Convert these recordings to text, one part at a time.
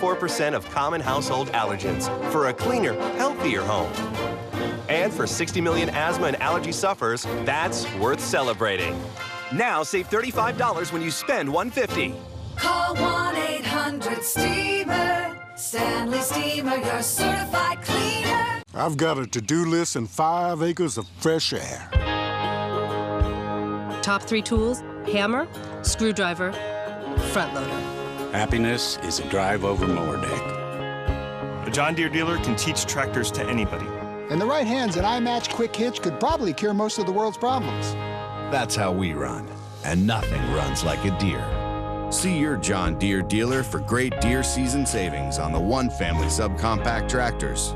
94% of common household allergens for a cleaner, healthier home. And for 60 million asthma and allergy sufferers, that's worth celebrating. Now save $35 when you spend $150. Call 1-800-STEAMER. Stanley Steamer, your certified cleaner. I've got a to-do list and 5 acres of fresh air. Top 3 tools: hammer, screwdriver, front loader. Happiness is a drive-over mower deck. A John Deere dealer can teach tractors to anybody. In the right hands, an iMatch Quick Hitch could probably cure most of the world's problems. That's how we run, and nothing runs like a Deere. See your John Deere dealer for great Deere season savings on the One Family subcompact tractors.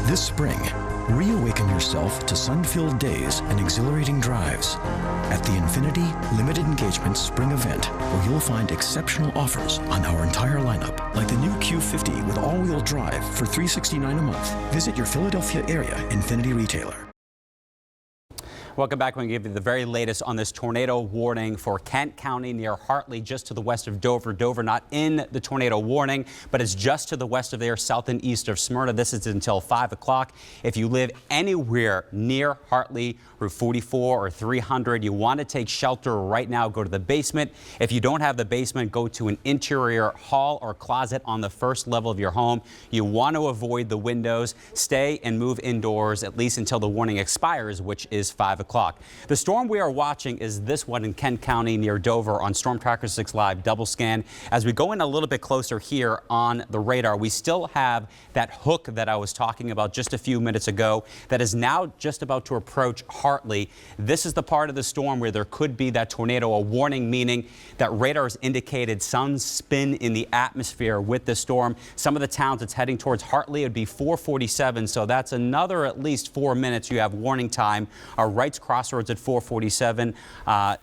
This spring, reawaken yourself to sun-filled days and exhilarating drives at the Infinity Limited Engagement Spring Event, where you'll find exceptional offers on our entire lineup, like the new Q50 with all-wheel drive for $369 a month. Visit your Philadelphia area Infinity retailer. Welcome back. We're going to give you the very latest on this tornado warning for Kent County near Hartley, just to the west of Dover. Dover not in the tornado warning, but it's just to the west of there, south and east of Smyrna. This is until 5 o'clock. If you live anywhere near Hartley, Route 44 or 300, you want to take shelter right now, go to the basement. If you don't have the basement, go to an interior hall or closet on the first level of your home. You want to avoid the windows. Stay and move indoors at least until the warning expires, which is 5 o'clock. The storm we are watching is this one in Kent County near Dover on Storm Tracker 6 Live double scan. As we go in a little bit closer here on the radar, we still have that hook that I was talking about just a few minutes ago that is now just about to approach Hartley. This is the part of the storm where there could be that tornado, a warning, meaning that radar has indicated some spin in the atmosphere with the storm. Some of the towns it's heading towards Hartley, it would be 4:47, so that's another at least 4 minutes you have warning time. Our Wrights Crossroads at 4:47. I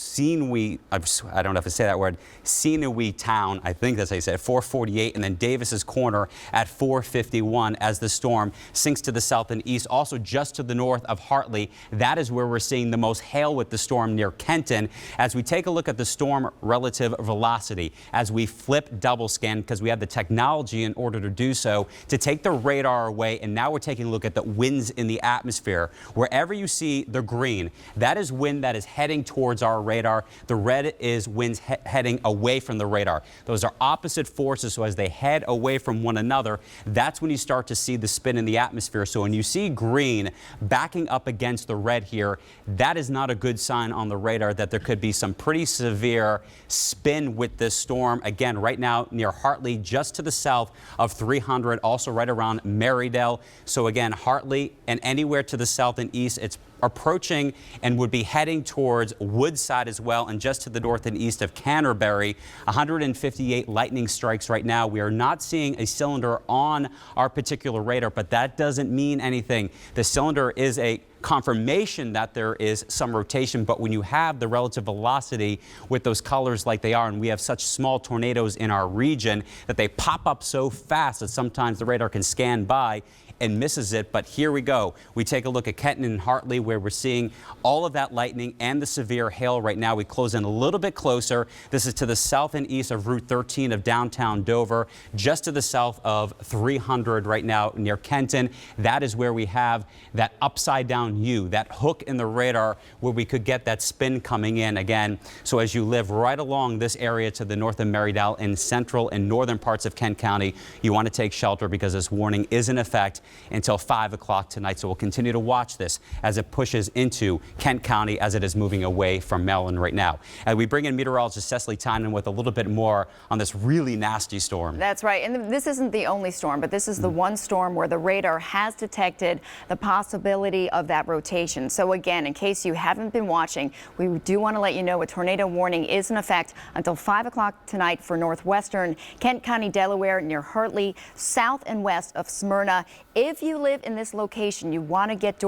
don't know if I say that word. Sinewy Town, I think that's how you say it, 4:48, and then Davis's Corner at 4:51 as the storm sinks to the south and east. Also just to the north of Hartley, that is where we're seeing the most hail with the storm near Kenton. As we take a look at the storm relative velocity, as we flip double scan, because we have the technology in order to do so, to take the radar away, and now we're taking a look at the winds in the atmosphere. Wherever you see the green, that is wind that is heading towards our radar. The red is winds heading away from the radar. Those are opposite forces, so as they head away from one another, that's when you start to see the spin in the atmosphere. So when you see green backing up against the red here, that is not a good sign on the radar that there could be some pretty severe spin with this storm. Again, right now near Hartley, just to the south of 300, also right around Marydale. So again, Hartley and anywhere to the south and east, it's approaching and would be heading towards Woodside as well, and just to the north and east of Canterbury. 158 lightning strikes right now. We are not seeing a cylinder on our particular radar, but that doesn't mean anything. The cylinder is a confirmation that there is some rotation, but when you have the relative velocity with those colors like they are, and we have such small tornadoes in our region that they pop up so fast that sometimes the radar can scan by and misses it. But here we go. We take a look at Kenton and Hartley, where we're seeing all of that lightning and the severe hail right now. We close in a little bit closer. This is to the south and east of Route 13 of downtown Dover, just to the south of 300 right now near Kenton. That is where we have that upside down U, that hook in the radar where we could get that spin coming in again. So as you live right along this area to the north of Marydale and central and northern parts of Kent County, you want to take shelter because this warning is in effect until 5 o'clock tonight. So we'll continue to watch this as it pushes into Kent County as it is moving away from Maryland right now. And we bring in meteorologist Cecily Tynan with a little bit more on this really nasty storm. That's right. And this isn't the only storm, but this is the one storm where the radar has detected the possibility of that rotation. So again, in case you haven't been watching, we do want to let you know a tornado warning is in effect until 5 o'clock tonight for northwestern Kent County, Delaware, near Hartley, south and west of Smyrna. If you live in this location, you want to get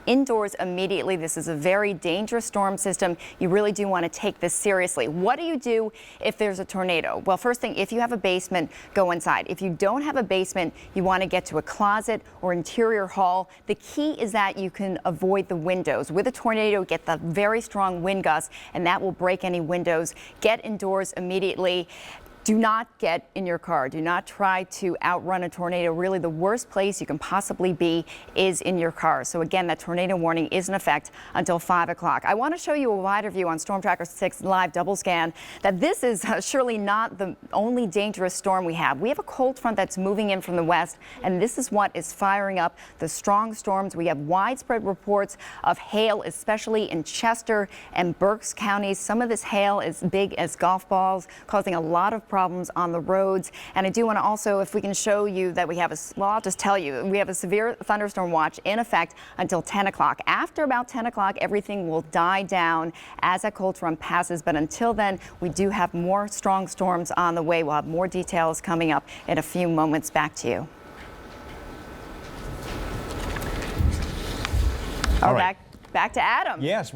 indoors immediately. This is a very dangerous storm system. You really do want to take this seriously. What do you do if there's a tornado? Well, first thing, if you have a basement, go inside. If you don't have a basement, you want to get to a closet or interior hall. The key is that you can avoid the windows. With a tornado, get the very strong wind gusts, and that will break any windows. Get indoors immediately. Do not get in your car. Do not try to outrun a tornado. Really, the worst place you can possibly be is in your car. So again, that tornado warning is in effect until 5 o'clock. I want to show you a wider view on Storm Tracker 6 live double scan that this is surely not the only dangerous storm we have. We have a cold front that's moving in from the west, and this is what is firing up the strong storms. We have widespread reports of hail, especially in Chester and Berks counties. Some of this hail is big as golf balls, causing a lot of problems on the roads. And I do want to also, if we can show you that we have I'll just tell you, we have a severe thunderstorm watch in effect until 10 o'clock. After about 10 o'clock, everything will die down as that cold front passes. But until then, we do have more strong storms on the way. We'll have more details coming up in a few moments. Back to you. All right. Back to Adam. Yes,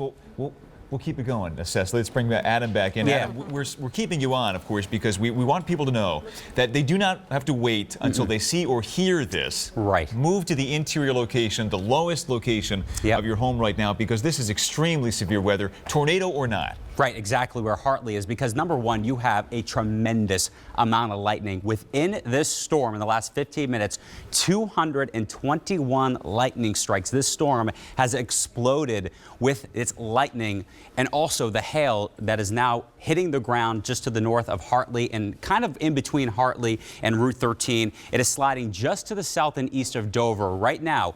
we'll keep it going, Cecily. Let's bring Adam back in. Yeah. Adam, we're keeping you on, of course, because we want people to know that they do not have to wait until they see or hear this. Right. Move to the interior location, the lowest location of your home right now, because this is extremely severe weather, tornado or not. Right, exactly where Hartley is, because number one, you have a tremendous amount of lightning. Within this storm, in the last 15 minutes, 221 lightning strikes. This storm has exploded with its lightning and also the hail that is now hitting the ground just to the north of Hartley and kind of in between Hartley and Route 13. It is sliding just to the south and east of Dover right now.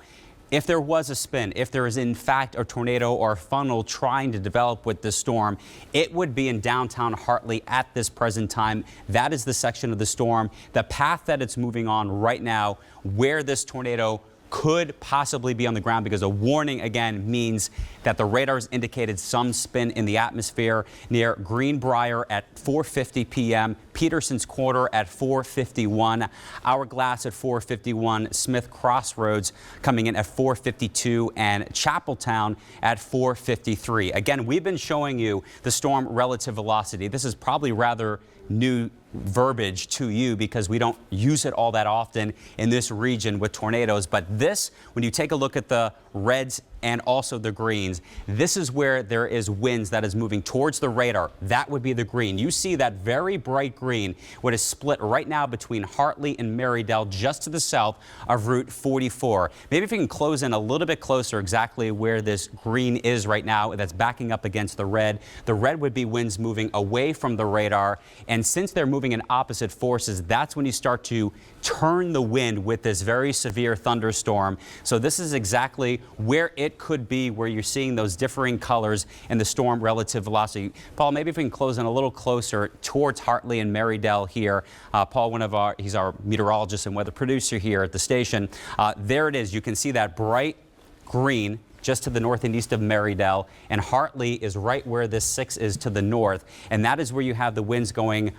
If there was a spin, if there is in fact a tornado or a funnel trying to develop with this storm, it would be in downtown Hartley at this present time. That is the section of the storm, the path that it's moving on right now, where this tornado could possibly be on the ground, because a warning again means that the radars indicated some spin in the atmosphere near Greenbrier at 4:50 p.m., Peterson's Quarter at 4:51, Hourglass at 4:51, Smith Crossroads coming in at 4:52, and Chapeltown at 4:53. Again, we've been showing you the storm relative velocity. This is probably rather new verbiage to you because we don't use it all that often in this region with tornadoes. But this, when you take a look at the reds and also the greens, this is where there is winds that is moving towards the radar. That would be the green. You see that very bright green, what is split right now between Hartley and Marydale, just to the south of Route 44. Maybe if you can close in a little bit closer exactly where this green is right now, that's backing up against the red. The red would be winds moving away from the radar. And since they're moving in opposite forces, that's when you start to turn the wind with this very severe thunderstorm. So this is exactly where it could be, where you're seeing those differing colors in the storm relative velocity. Paul, maybe if we can close in a little closer towards Hartley and Marydale here. Paul, he's our meteorologist and weather producer here at the station. There it is. You can see that bright green just to the north and east of Marydale, and Hartley is right where this 6 is to the north, and that is where you have the winds going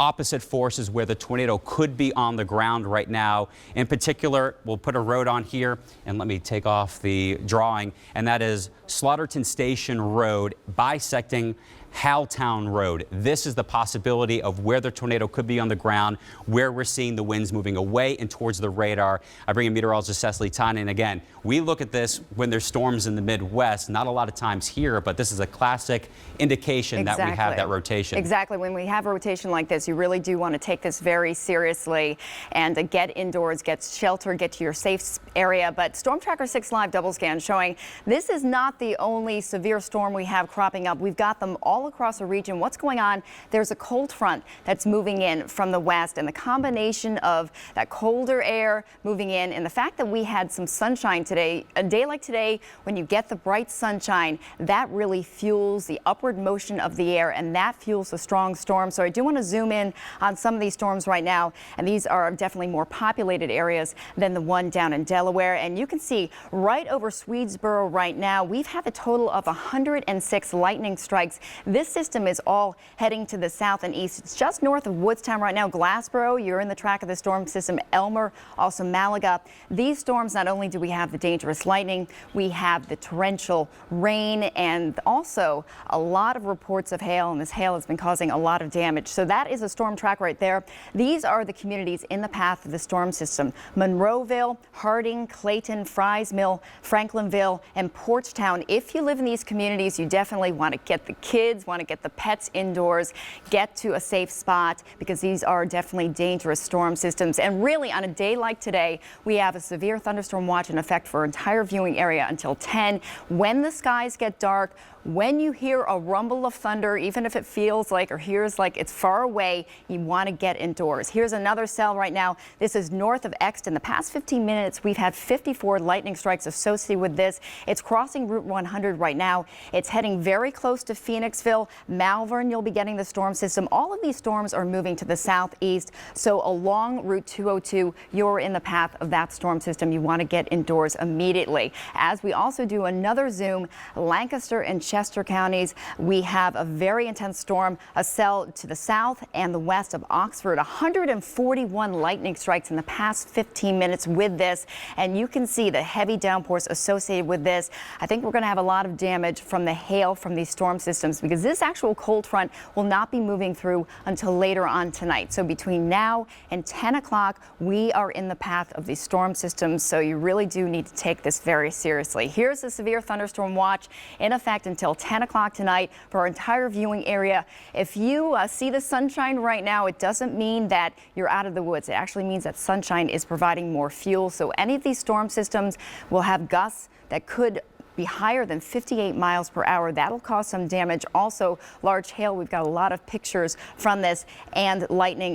opposite forces, where the tornado could be on the ground right now. In particular, we'll put a road on here, and let me take off the drawing, and that is Slaughterton Station Road bisecting Howtown Road. This is the possibility of where the tornado could be on the ground, where we're seeing the winds moving away and towards the radar. I bring in meteorologist Cecily Tynan. Again, we look at this when there's storms in the Midwest, not a lot of times here, but this is a classic indication that we have that rotation. Exactly. When we have a rotation like this, you really do want to take this very seriously and get indoors, get shelter, get to your safe area. But Storm Tracker 6 live double scan showing this is not the only severe storm we have cropping up. We've got them all across the region. What's going on? There's a cold front that's moving in from the west, and the combination of that colder air moving in and the fact that we had some sunshine today, a day like today, when you get the bright sunshine, that really fuels the upward motion of the air, and that fuels the strong storm. So I do want to zoom in on some of these storms right now, and these are definitely more populated areas than the one down in Delaware. And you can see right over Swedesboro right now, we've had a total of 106 lightning strikes. This system is all heading to the south and east. It's just north of Woodstown right now. Glassboro, you're in the track of the storm system. Elmer, also Malaga. These storms, not only do we have the dangerous lightning, we have the torrential rain and also a lot of reports of hail, and this hail has been causing a lot of damage. So that is a storm track right there. These are the communities in the path of the storm system: Monroeville, Harding, Clayton, Fries Mill, Franklinville, and Porchtown. If you live in these communities, you definitely want to get the kids, want to get the pets indoors, get to a safe spot, because these are definitely dangerous storm systems. And really, on a day like today, we have a severe thunderstorm watch in effect for our entire viewing area until 10. When the skies get dark, when you hear a rumble of thunder, even if it feels like or hears like it's far away, you want to get indoors. Here's another cell right now. This is north of Exton. The past 15 minutes, we've had 54 lightning strikes associated with this. It's crossing Route 100 right now. It's heading very close to Phoenixville. Malvern, you'll be getting the storm system. All of these storms are moving to the southeast. So along Route 202, you're in the path of that storm system. You want to get indoors immediately. As we also do another zoom, Lancaster and Chester counties, we have a very intense storm, a cell to the south and the west of Oxford. 141 lightning strikes in the past 15 minutes with this, and you can see the heavy downpours associated with this. I think we're going to have a lot of damage from the hail from these storm systems, because this actual cold front will not be moving through until later on tonight. So between now and 10 o'clock, we are in the path of these storm systems, so you really do need to take this very seriously. Here's the severe thunderstorm watch in effect until 10 o'clock tonight for our entire viewing area. If you see the sunshine right now, it doesn't mean that you're out of the woods. It actually means that sunshine is providing more fuel. So any of these storm systems will have gusts that could be higher than 58 miles per hour. That'll cause some damage. Also, large hail. We've got a lot of pictures from this, and lightning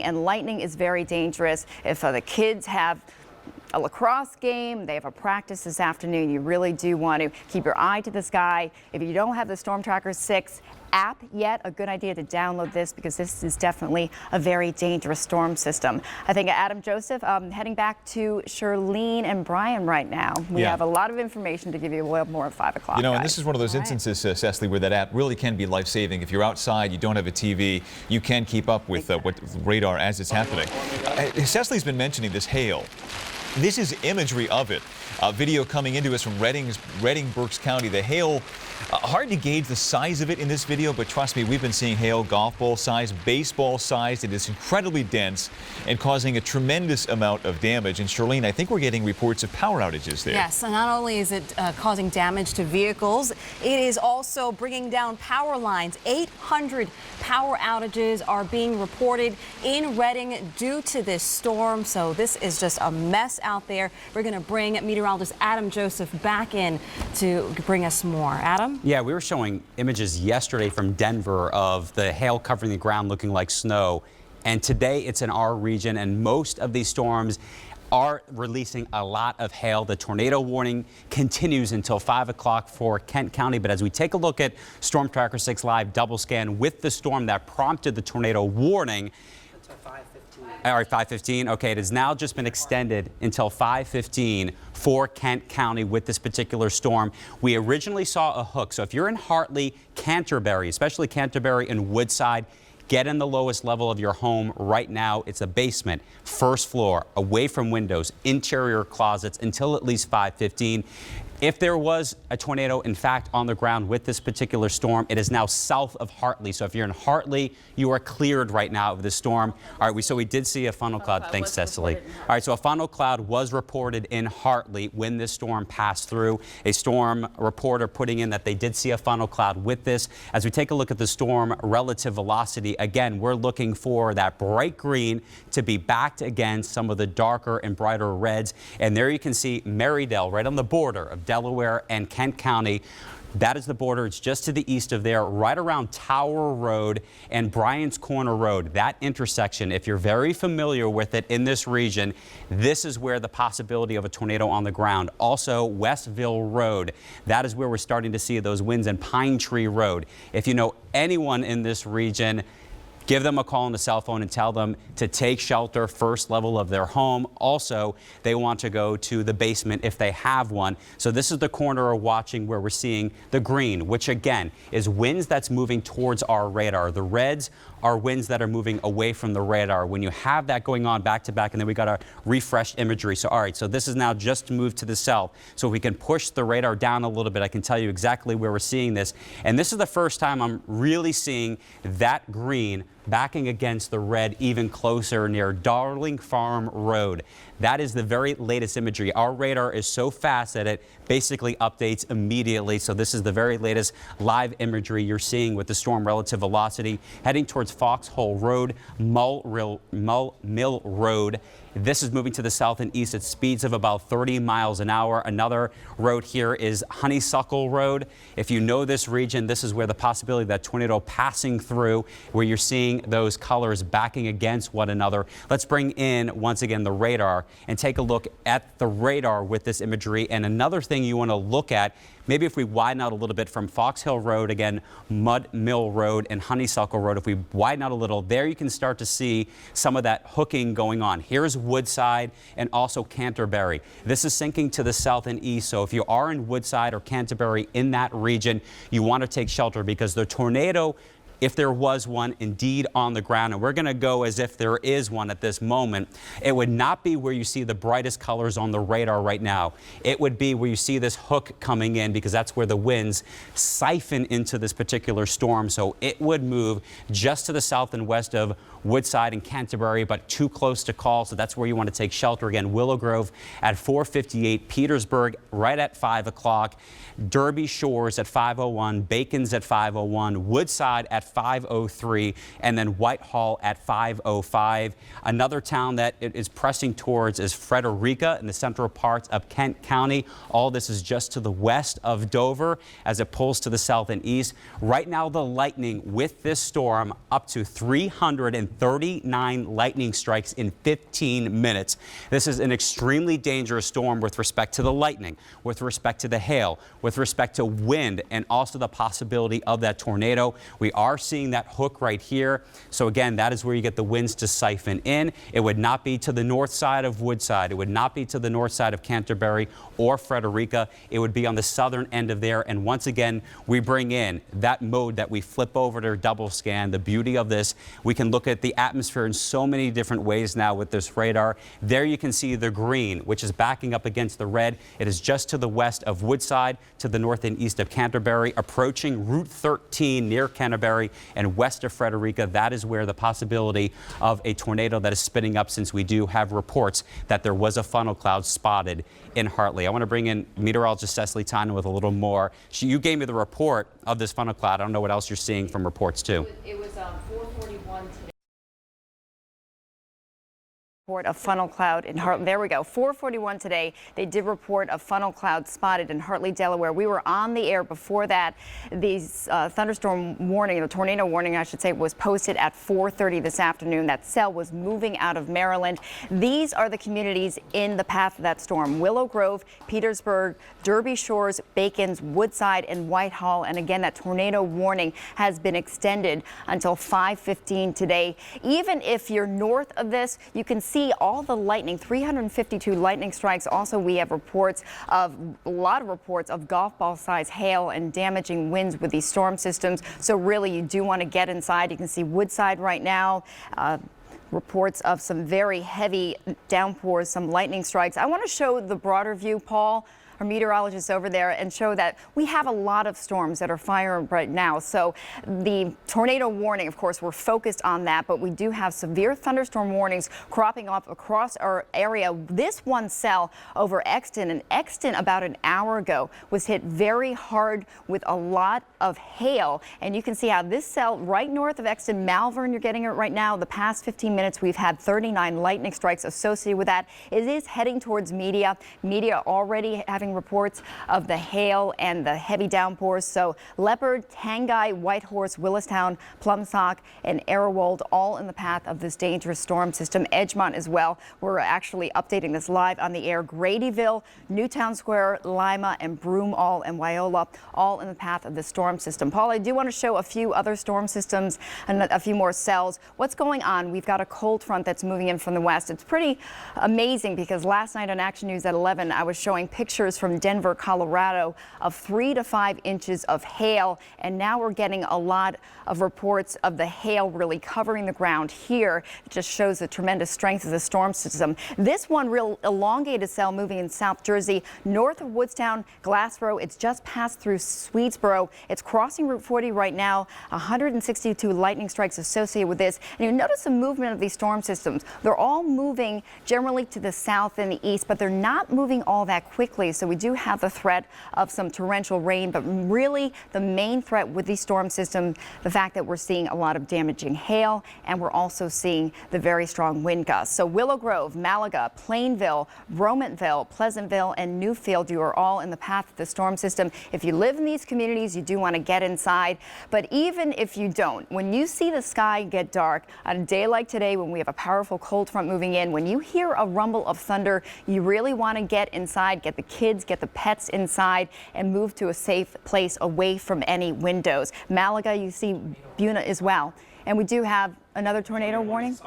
is very dangerous. If the kids have a lacrosse game, they have a practice this afternoon, you really do want to keep your eye to the sky. If you don't have the Storm Tracker 6 app yet, a good idea to download this, because this is definitely a very dangerous storm system. I think Adam Joseph, heading back to Shirlene and Brian right now. We have a lot of information to give you a little more at 5 o'clock. You know, and this is one of those instances, Cecily, where that app really can be life-saving. If you're outside, you don't have a TV, you can keep up with what radar as it's happening. Cecily's been mentioning this hail. This is imagery of it. Video coming into us from Reading, Berks County. The hail, hard to gauge the size of it in this video, but trust me, we've been seeing hail golf ball size, baseball size. It is incredibly dense and causing a tremendous amount of damage. And Charlene, I think we're getting reports of power outages there. Yes, and not only is it causing damage to vehicles, it is also bringing down power lines. 800 power outages are being reported in Reading due to this storm. So this is just a mess out there. We're going to bring meteorologist Adam Joseph back in to bring us more. Adam? Yeah, we were showing images yesterday from Denver of the hail covering the ground looking like snow. And today it's in our region, and most of these storms are releasing a lot of hail. The tornado warning continues until 5 o'clock for Kent County. But as we take a look at Storm Tracker 6 Live double scan with the storm that prompted the tornado warning, all right, 5:15. Okay, it has now just been extended until 5:15 for Kent County with this particular storm. We originally saw a hook. So if you're in Hartley, Canterbury, especially Canterbury and Woodside, get in the lowest level of your home right now. It's a basement, first floor, away from windows, interior closets until at least 5:15. If there was a tornado, in fact, on the ground with this particular storm, it is now south of Hartley. So if you're in Hartley, you are cleared right now of the storm. All right, so we did see a funnel cloud. Thanks, Cecily. All right, so a funnel cloud was reported in Hartley when this storm passed through. A storm reporter putting in that they did see a funnel cloud with this. As we take a look at the storm relative velocity, again, we're looking for that bright green to be backed against some of the darker and brighter reds. And there you can see Marydale right on the border of Delaware and Kent County. That is the border. It's just to the east of there, right around Tower Road and Bryant's Corner Road. That intersection, if you're very familiar with it in this region, this is where the possibility of a tornado on the ground. Also, Westville Road. That is where we're starting to see those winds, and Pine Tree Road. If you know anyone in this region, give them a call on the cell phone and tell them to take shelter first level of their home. Also, they want to go to the basement if they have one. So this is the corner we're watching where we're seeing the green, which again is winds that's moving towards our radar. The reds are winds that are moving away from the radar. When you have that going on back to back, and then we got our refreshed imagery. So all right, so this is now just moved to the south. So if we can push the radar down a little bit, I can tell you exactly where we're seeing this. And this is the first time I'm really seeing that green backing against the red even closer near Darling Farm Road. That is the very latest imagery. Our radar is so fast that it basically updates immediately. So this is the very latest live imagery you're seeing with the storm relative velocity heading towards Foxhole Road, Mill Road. This is moving to the south and east at speeds of about 30 miles an hour. Another road here is Honeysuckle Road. If you know this region, this is where the possibility of that tornado passing through, where you're seeing those colors backing against one another. Let's bring in, once again, the radar and take a look at the radar with this imagery. And another thing you want to look at, maybe if we widen out a little bit from Fox Hill Road, again, Mud Mill Road and Honeysuckle Road, if we widen out a little, there you can start to see some of that hooking going on. Here's Woodside and also Canterbury. This is sinking to the south and east, so if you are in Woodside or Canterbury in that region, you want to take shelter because the tornado, if there was one indeed on the ground, and we're going to go as if there is one at this moment, it would not be where you see the brightest colors on the radar right now. It would be where you see this hook coming in, because that's where the winds siphon into this particular storm. So it would move just to the south and west of Woodside and Canterbury, but too close to call. So that's where you want to take shelter. Again, Willow Grove at 4:58, Petersburg right at 5 o'clock, Derby Shores at 5:01, Bacon's at 5:01, Woodside at 5:03, and then Whitehall at 5:05. Another town that it is pressing towards is Frederica in the central parts of Kent County. All this is just to the west of Dover as it pulls to the south and east. Right now, the lightning with this storm up to 339 lightning strikes in 15 minutes. This is an extremely dangerous storm with respect to the lightning, with respect to the hail, with respect to wind, and also the possibility of that tornado. We are seeing that hook right here. So again, that is where you get the winds to siphon in. It would not be to the north side of Woodside. It would not be to the north side of Canterbury or Frederica. It would be on the southern end of there. And once again, we bring in that mode that we flip over to double scan. The beauty of this, we can look at the atmosphere in so many different ways now with this radar. There you can see the green, which is backing up against the red. It is just to the west of Woodside, to the north and east of Canterbury, approaching Route 13 near Canterbury and west of Frederica. That is where the possibility of a tornado that is spinning up, since we do have reports that there was a funnel cloud spotted in Hartley. I want to bring in meteorologist Cecily Tynan with a little more. You gave me the report of this funnel cloud. I don't know what else you're seeing from reports too. It was 4:41 today. Report of funnel cloud in Hartley. There we go. 4:41 today. They did report a funnel cloud spotted in Hartley, Delaware. We were on the air before that. The thunderstorm warning, the tornado warning, I should say, was posted at 4:30 this afternoon. That cell was moving out of Maryland. These are the communities in the path of that storm: Willow Grove, Petersburg, Derby Shores, Bacon's, Woodside, and Whitehall. And again, that tornado warning has been extended until 5:15 today. Even if you're north of this, you can see all the lightning, 352 lightning strikes. Also, we have reports of a lot of reports of golf ball size hail and damaging winds with these storm systems. So really, you do want to get inside. You can see Woodside right now. Reports of some very heavy downpours, some lightning strikes. I want to show the broader view, Paul, our meteorologist over there, and show that we have a lot of storms that are firing right now. So the tornado warning, of course, we're focused on that, but we do have severe thunderstorm warnings cropping up across our area. This one cell over Exton, and Exton about an hour ago was hit very hard with a lot of hail. And you can see how this cell right north of Exton, Malvern, you're getting it right now. The past 15 minutes, we've had 39 lightning strikes associated with that. It is heading towards Media already having getting reports of the hail and the heavy downpours. So Leopard, Tangai, Whitehorse, Willistown, Plumsock, and Arrowwold all in the path of this dangerous storm system. Edgemont as well. We're actually updating this live on the air. Gradyville, Newtown Square, Lima, and Broomall and Wyola all in the path of the storm system. Paul, I do want to show a few other storm systems and a few more cells. What's going on? We've got a cold front that's moving in from the west. It's pretty amazing because last night on Action News at 11, I was showing pictures from Denver, Colorado of 3 to 5 inches of hail. And now we're getting a lot of reports of the hail really covering the ground here. It just shows the tremendous strength of the storm system. This one real elongated cell moving in South Jersey, north of Woodstown, Glassboro. It's just passed through Swedesboro. It's crossing Route 40 right now. 162 lightning strikes associated with this. And you notice the movement of these storm systems. They're all moving generally to the south and the east, but they're not moving all that quickly. So we do have the threat of some torrential rain, but really the main threat with these storm systems, the fact that we're seeing a lot of damaging hail, and we're also seeing the very strong wind gusts. So Willow Grove, Malaga, Plainville, Romanville, Pleasantville, and Newfield, you are all in the path of the storm system. If you live in these communities, you do want to get inside. But even if you don't, when you see the sky get dark on a day like today, when we have a powerful cold front moving in, when you hear a rumble of thunder, you really want to get inside, get the kids, get the pets inside, and move to a safe place away from any windows. Malaga, you see Buna as well. And we do have another tornado warning.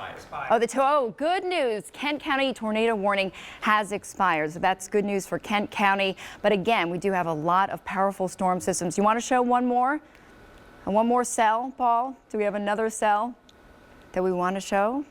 Oh, good news. Kent County tornado warning has expired. So that's good news for Kent County. But again, we do have a lot of powerful storm systems. You want to show one more? And one more cell, Paul? Do we have another cell that we want to show?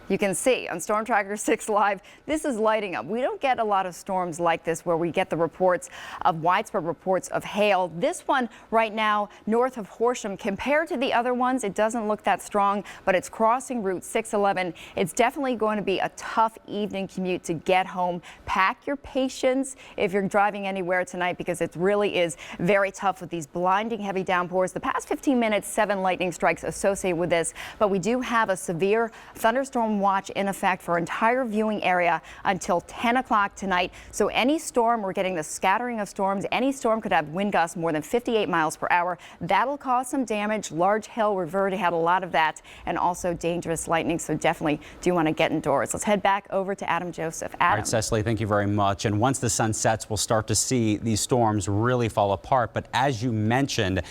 You can see on Storm Tracker 6 Live, this is lighting up. We don't get a lot of storms like this where we get the reports of widespread reports of hail. This one right now north of Horsham, compared to the other ones, it doesn't look that strong, but it's crossing Route 611. It's definitely going to be a tough evening commute to get home. Pack your patience if you're driving anywhere tonight, because it really is very tough with these blinding heavy downpours. The past 15 minutes, 7 lightning strikes associated with this, but we do have a severe thunderstorm watch in effect for entire viewing area until 10 o'clock tonight. So any storm, we're getting the scattering of storms. Any storm could have wind gusts more than 58 miles per hour. That'll cause some damage. Large hail, we've already had a lot of that, and also dangerous lightning. So definitely do want to get indoors. Let's head back over to Adam Joseph. Adam. All right, Cecily, thank you very much. And once the sun sets, we'll start to see these storms really fall apart. But as you mentioned,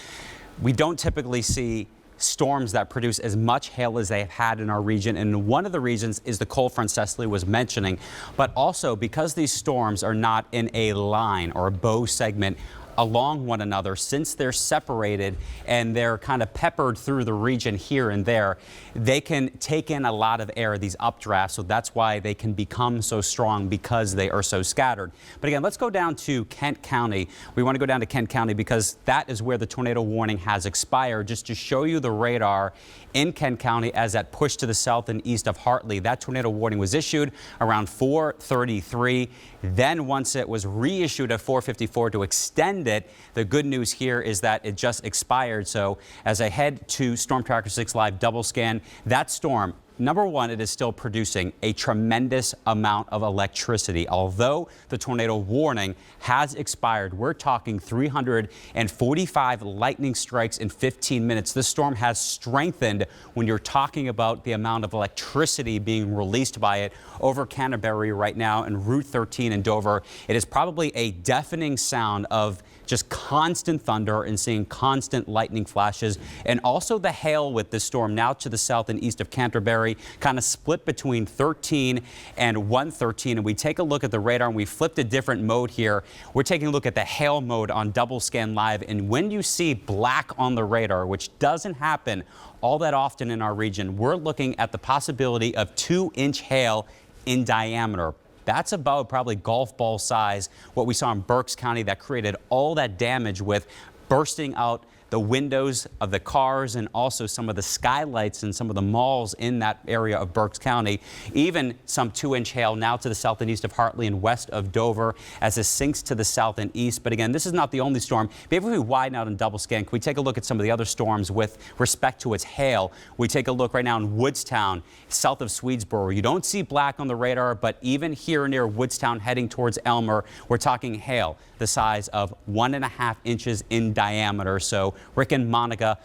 we don't typically see storms that produce as much hail as they've had in our region. And one of the reasons is the cold front Cecily was mentioning, but also because these storms are not in a line or a bow segment along one another, since they're separated and they're kind of peppered through the region here and there, they can take in a lot of air, these updrafts. So that's why they can become so strong, because they are so scattered. But again, let's go down to Kent County. We want to go down to Kent County because that is where the tornado warning has expired. Just to show you the radar in Kent County as that pushed to the south and east of Hartley. That tornado warning was issued around 4:33. Then once it was reissued at 4:54 to extend it, the good news here is that it just expired. So as I head to Storm Tracker 6 Live double scan, that storm, number one, it is still producing a tremendous amount of electricity. Although the tornado warning has expired, we're talking 345 lightning strikes in 15 minutes. This storm has strengthened when you're talking about the amount of electricity being released by it over Canterbury right now and Route 13 in Dover. It is probably a deafening sound of just constant thunder and seeing constant lightning flashes, and also the hail with this storm now to the south and east of Canterbury, kind of split between 13 and 113. And we take a look at the radar and we flipped a different mode here. We're taking a look at the hail mode on double scan live. And when you see black on the radar, which doesn't happen all that often in our region, we're looking at the possibility of 2-inch hail in diameter. That's about probably golf ball size, what we saw in Berks County that created all that damage with bursting out the windows of the cars and also some of the skylights in some of the malls in that area of Berks County. Even some 2-inch hail now to the south and east of Hartley and west of Dover as it sinks to the south and east. But again, this is not the only storm. Maybe if we widen out and double scan, can we take a look at some of the other storms with respect to its hail? We take a look right now in Woodstown, south of Swedesboro. You don't see black on the radar, but even here near Woodstown heading towards Elmer, we're talking hail the size of 1.5 inches in diameter. So Rick and Monica,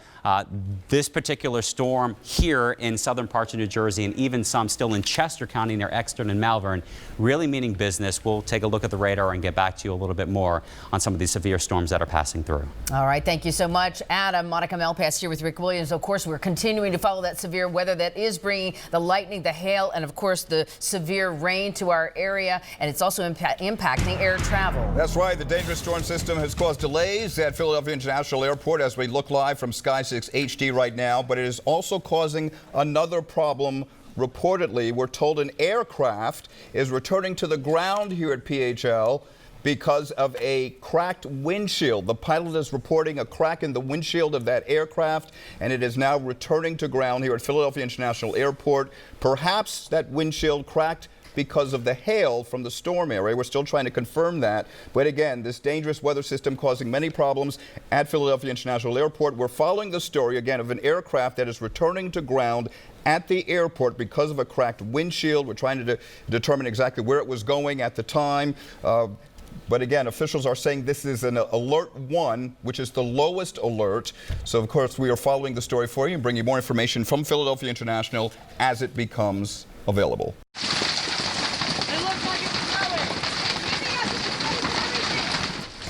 this particular storm here in southern parts of New Jersey and even some still in Chester County near Exton and Malvern, really meaning business. We'll take a look at the radar and get back to you a little bit more on some of these severe storms that are passing through. All right, thank you so much, Adam. Monica Malpass here with Rick Williams. Of course, we're continuing to follow that severe weather that is bringing the lightning, the hail, and of course the severe rain to our area, and it's also impacting air travel. That's right. The dangerous storm system has caused delays at Philadelphia International Airport as we look live from Sky 6 HD right now, but it is also causing another problem. Reportedly, we're told an aircraft is returning to the ground here at PHL because of a cracked windshield. The pilot is reporting a crack in the windshield of that aircraft, and it is now returning to ground here at Philadelphia International Airport. Perhaps that windshield cracked because of the hail from the storm area. We're still trying to confirm that. But again, this dangerous weather system causing many problems at Philadelphia International Airport. We're following the story again of an aircraft that is returning to ground at the airport because of a cracked windshield. We're trying to determine exactly where it was going at the time. But again, officials are saying this is an alert 1, which is the lowest alert. So, of course, we are following the story for you and bringing you more information from Philadelphia International as it becomes available.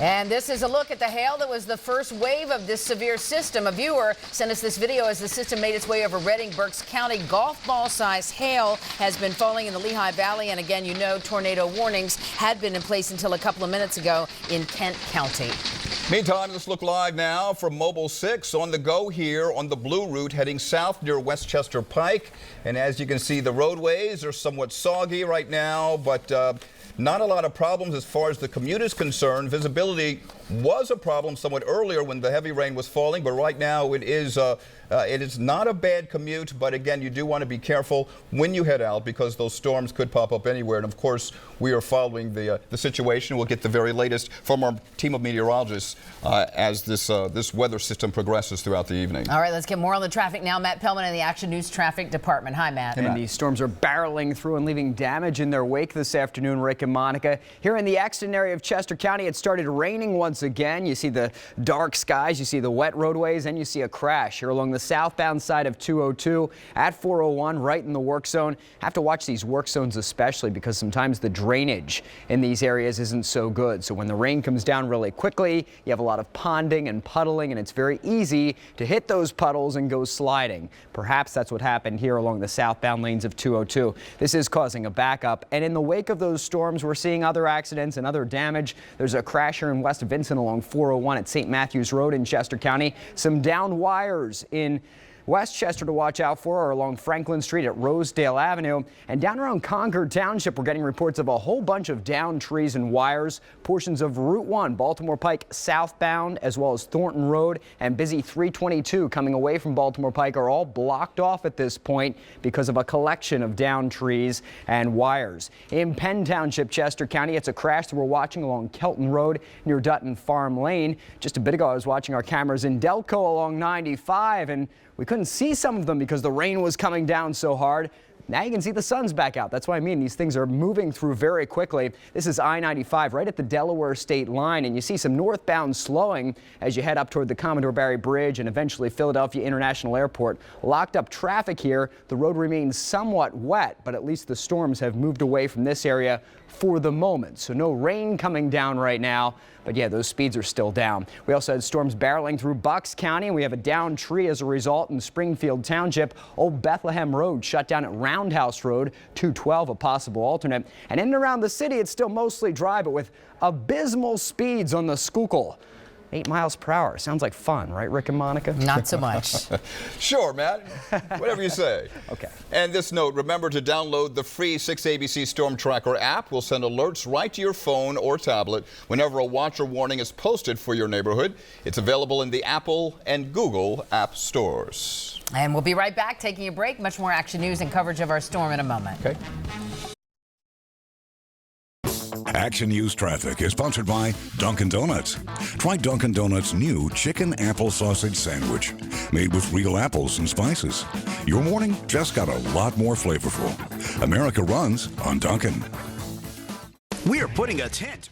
And this is a look at the hail that was the first wave of this severe system. A viewer sent us this video as the system made its way over Reading, Berks County. Golf ball size hail has been falling in the Lehigh Valley. And again, you know, tornado warnings had been in place until a couple of minutes ago in Kent County. Meantime, let's look live now from Mobile 6 on the go here on the Blue Route heading south near Westchester Pike. And as you can see, the roadways are somewhat soggy right now, but not a lot of problems as far as the commute is concerned. Visibility was a problem somewhat earlier when the heavy rain was falling, but right now it is not a bad commute. But again, you do want to be careful when you head out because those storms could pop up anywhere. And of course, we are following the situation. We'll get the very latest from our team of meteorologists as this weather system progresses throughout the evening. All right, let's get more on the traffic now. Matt Pellman in the Action News Traffic Department. Hi, Matt. And these storms are barreling through and leaving damage in their wake this afternoon, Rick and Monica. Here in the Exton area of Chester County, it started raining once again. You see the dark skies, you see the wet roadways, and you see a crash here along the southbound side of 202 at 401 right in the work zone. Have to watch these work zones especially because sometimes the drainage in these areas isn't so good. So when the rain comes down really quickly, you have a lot of ponding and puddling, and it's very easy to hit those puddles and go sliding. Perhaps that's what happened here along the southbound lanes of 202. This is causing a backup, and in the wake of those storms, we're seeing other accidents and other damage. There's a crash here in West Vincent along 401 at St. Matthews Road in Chester County. Some downed wires in Westchester to watch out for are along Franklin Street at Rosedale Avenue. And down around Concord Township, we're getting reports of a whole bunch of downed trees and wires. Portions of Route 1, Baltimore Pike southbound, as well as Thornton Road and busy 322 coming away from Baltimore Pike are all blocked off at this point because of a collection of downed trees and wires. In Penn Township, Chester County, it's a crash that we're watching along Kelton Road near Dutton Farm Lane. Just a bit ago, I was watching our cameras in Delco along 95, and we couldn't see some of them because the rain was coming down so hard. Now you can see the sun's back out. That's what I mean. These things are moving through very quickly. This is I-95 right at the Delaware state line, and you see some northbound slowing as you head up toward the Commodore Barry Bridge and eventually Philadelphia International Airport. Locked up traffic here. The road remains somewhat wet, but at least the storms have moved away from this area for the moment. So no rain coming down right now, but yeah, those speeds are still down. We also had storms barreling through Bucks County, and we have a downed tree as a result in Springfield Township. Old Bethlehem Road shut down at Roundhouse Road, 212 a possible alternate. And in and around the city, it's still mostly dry, but with abysmal speeds on the Schuylkill. 8 miles per hour. Sounds like fun, right, Rick and Monica? Not so much. Sure, Matt. Whatever you say. Okay. And this note, remember to download the free 6ABC Storm Tracker app. We'll send alerts right to your phone or tablet whenever a watch or warning is posted for your neighborhood. It's available in the Apple and Google app stores. And we'll be right back, taking a break. Much more action news and coverage of our storm in a moment. Okay. Action News Traffic is sponsored by Dunkin' Donuts. Try Dunkin' Donuts' new chicken apple sausage sandwich, made with real apples and spices. Your morning just got a lot more flavorful. America runs on Dunkin'. We're putting a tent